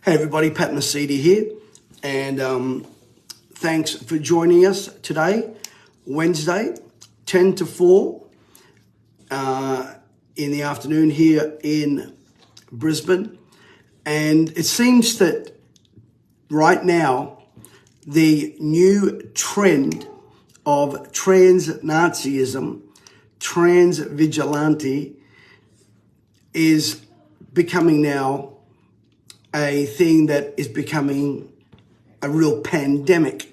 Hey everybody, Pat Mesiti here, and thanks for joining us today, Wednesday, 10 to 4 in the afternoon here in Brisbane. And it seems that right now, the new trend of trans-Nazism, trans-vigilante, is becoming now a thing that is becoming a real pandemic.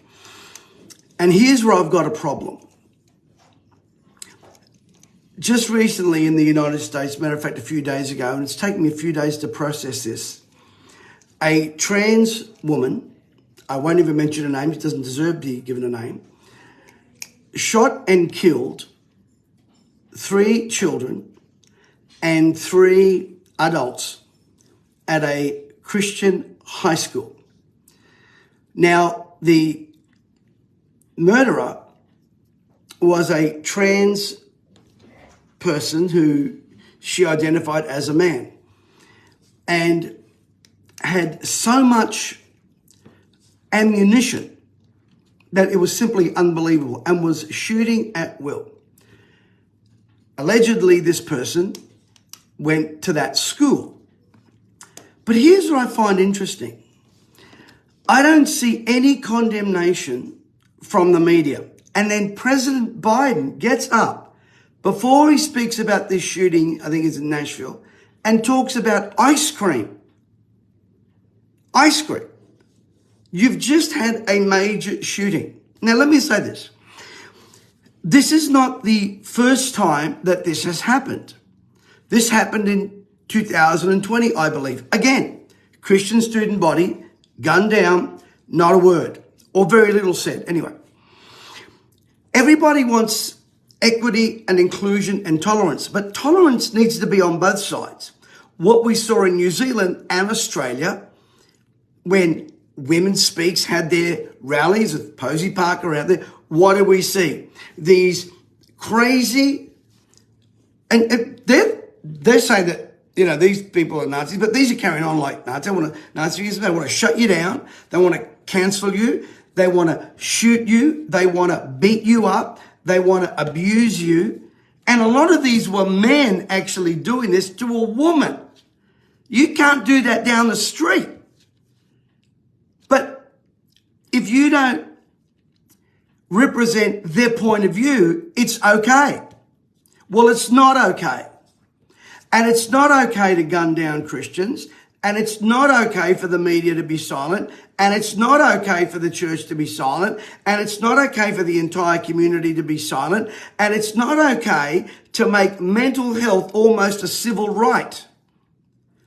And here's where I've got a problem. Just recently in the United States, matter of fact, a few days ago, and it's taken me a few days to process this, a trans woman, I won't even mention her name, she doesn't deserve to be given a name, shot and killed 3 children and 3 adults at a Christian high school. Now, the murderer was a trans person who she identified as a man and had so much ammunition that it was simply unbelievable and was shooting at will. Allegedly, this person went to that school. But here's what I find interesting. I don't see any condemnation from the media. And then President Biden gets up before he speaks about this shooting, I think it's in Nashville, and talks about ice cream. Ice cream. You've just had a major shooting. Now, let me say this. This is not the first time that this has happened. This happened in 2020, I believe. Again, Christian student body, gunned down, not a word, or very little said. Anyway, everybody wants equity and inclusion and tolerance, but tolerance needs to be on both sides. What we saw in New Zealand and Australia, when Women Speaks had their rallies with Posey Parker out there, what do we see? These crazy, and they're saying that, you know, these people are Nazis, but these are carrying on like Nazis. They want to shut you down. They want to cancel you. They want to shoot you. They want to beat you up. They want to abuse you. And a lot of these were men actually doing this to a woman. You can't do that down the street. But if you don't represent their point of view, it's okay. Well, it's not okay. And it's not okay to gun down Christians, and it's not okay for the media to be silent, and it's not okay for the church to be silent, and it's not okay for the entire community to be silent, and it's not okay to make mental health almost a civil right.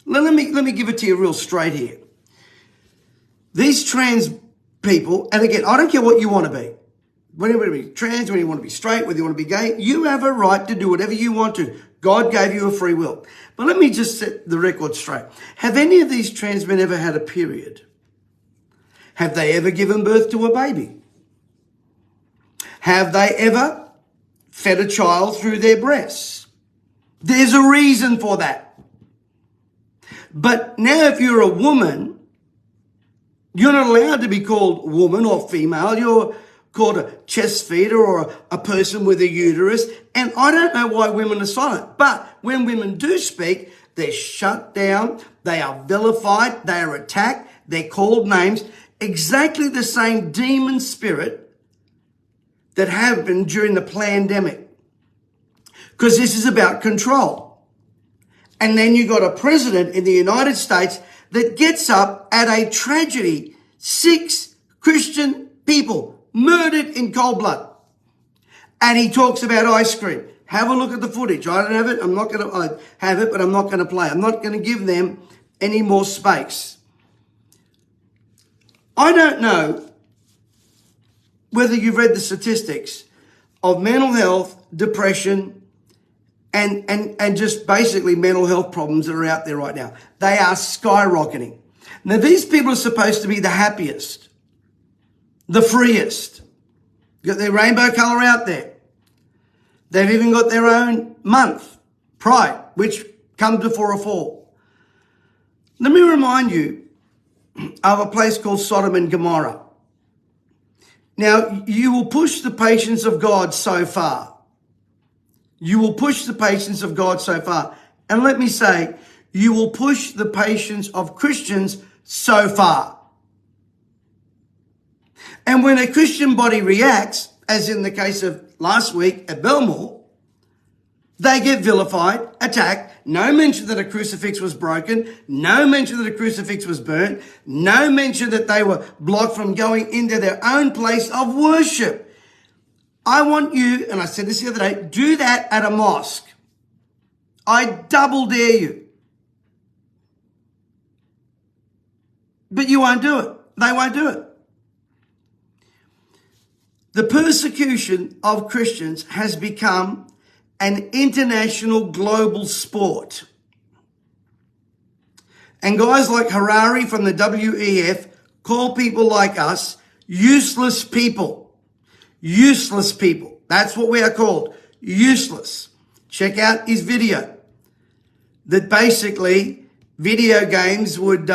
Let me give it to you real straight here. These trans people, and again, I don't care what you want to be. Whether you want to be trans, whether you want to be straight, whether you want to be gay, you have a right to do whatever you want to. God gave you a free will. But let me just set the record straight. Have any of these trans men ever had a period? Have they ever given birth to a baby? Have they ever fed a child through their breasts? There's a reason for that. But now if you're a woman, you're not allowed to be called woman or female. You're called a chest feeder or a person with a uterus. And I don't know why women are silent. But when women do speak, they're shut down, they are vilified, they are attacked, they're called names. Exactly the same demon spirit that happened during the pandemic. Because this is about control. And then you got a president in the United States that gets up at a tragedy. 6 Christian people murdered in cold blood. And he talks about ice cream. Have a look at the footage. I don't have it. I'm not going to, I have it, but I'm not going to play. I'm not going to give them any more space. I don't know whether you've read the statistics of mental health, depression, and just basically mental health problems that are out there right now. They are skyrocketing. Now, these people are supposed to be the happiest, the freest. Got their rainbow color out there. They've even got their own month, Pride, which comes before a fall. Let me remind you of a place called Sodom and Gomorrah. Now, you will push the patience of God so far. You will push the patience of God so far. And let me say, you will push the patience of Christians so far. And when a Christian body reacts, as in the case of last week at Belmore, they get vilified, attacked, no mention that a crucifix was broken, no mention that a crucifix was burnt, no mention that they were blocked from going into their own place of worship. I want you, and I said this the other day, do that at a mosque. I double dare you. But you won't do it. They won't do it. The persecution of Christians has become an international global sport. And guys like Harari from the WEF call people like us useless people. Useless people. That's what we are called. Useless. Check out his video. That basically video games would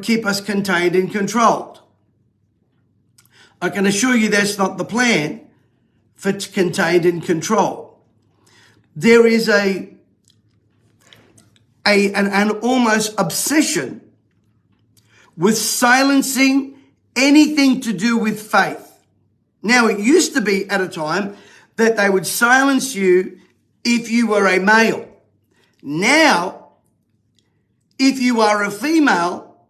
keep us contained and controlled. I can assure you that's not the plan for contained and controlled. There is an almost obsession with silencing anything to do with faith. Now, it used to be at a time that they would silence you if you were a male. Now, if you are a female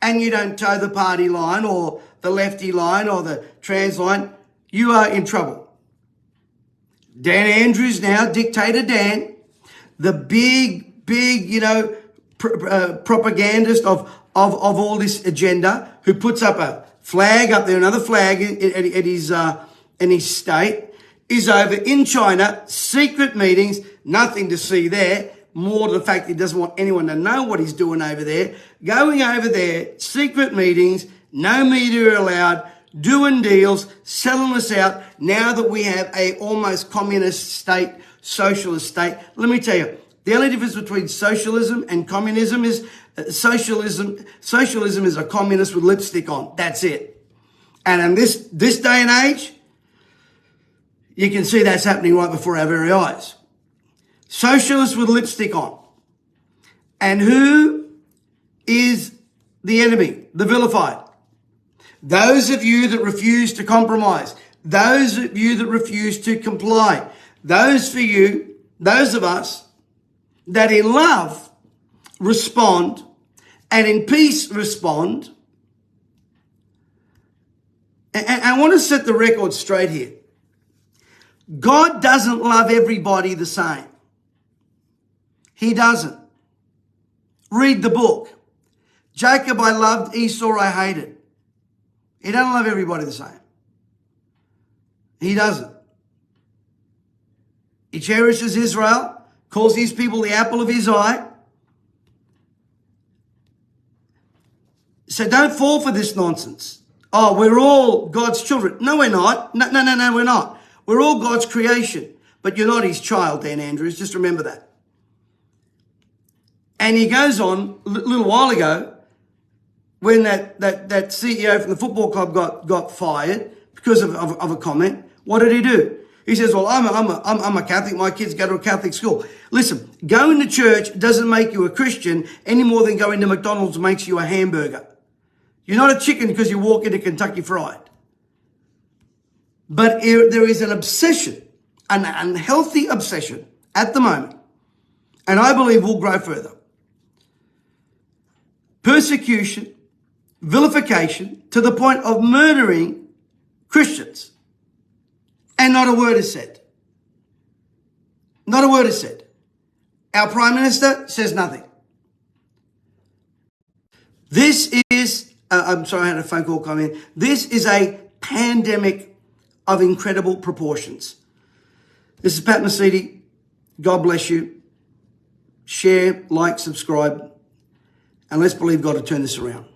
and you don't toe the party line or the lefty line or the trans line, you are in trouble. Dan Andrews now, Dictator Dan, the big, propagandist of all this agenda, who puts up a flag up there, another flag in his state, is over in China, secret meetings, nothing to see there, more to the fact he doesn't want anyone to know what he's doing over there, going over there, secret meetings, no media allowed, doing deals, selling us out now that we have a almost communist state, socialist state. Let me tell you, the only difference between socialism and communism is socialism is a communist with lipstick on. That's it. And in this day and age, you can see that's happening right before our very eyes. Socialists with lipstick on. And who is the enemy? The vilified. Those of you that refuse to compromise. Those of you that refuse to comply. Those of us that in love respond and in peace respond. And I want to set the record straight here. God doesn't love everybody the same. He doesn't. Read the book. Jacob I loved, Esau I hated. He doesn't love everybody the same. He doesn't. He cherishes Israel, calls his people the apple of his eye. So don't fall for this nonsense. Oh, we're all God's children. No, we're not. No, we're not. We're all God's creation. But you're not his child, Dan Andrews. Just remember that. And he goes on, a little while ago, when that CEO from the football club got fired because of a comment, what did he do? He says, well, I'm a Catholic. My kids go to a Catholic school. Listen, going to church doesn't make you a Christian any more than going to McDonald's makes you a hamburger. You're not a chicken because you walk into Kentucky Fried. But there is an obsession, an unhealthy obsession at the moment, and I believe will grow further. Persecution, vilification, to the point of murdering Christians. And not a word is said. Not a word is said. Our Prime Minister says nothing. This is, I'm sorry, I had a phone call come in. This is a pandemic of incredible proportions. This is Pat Mesiti. God bless you. Share, like, subscribe, and let's believe God to turn this around.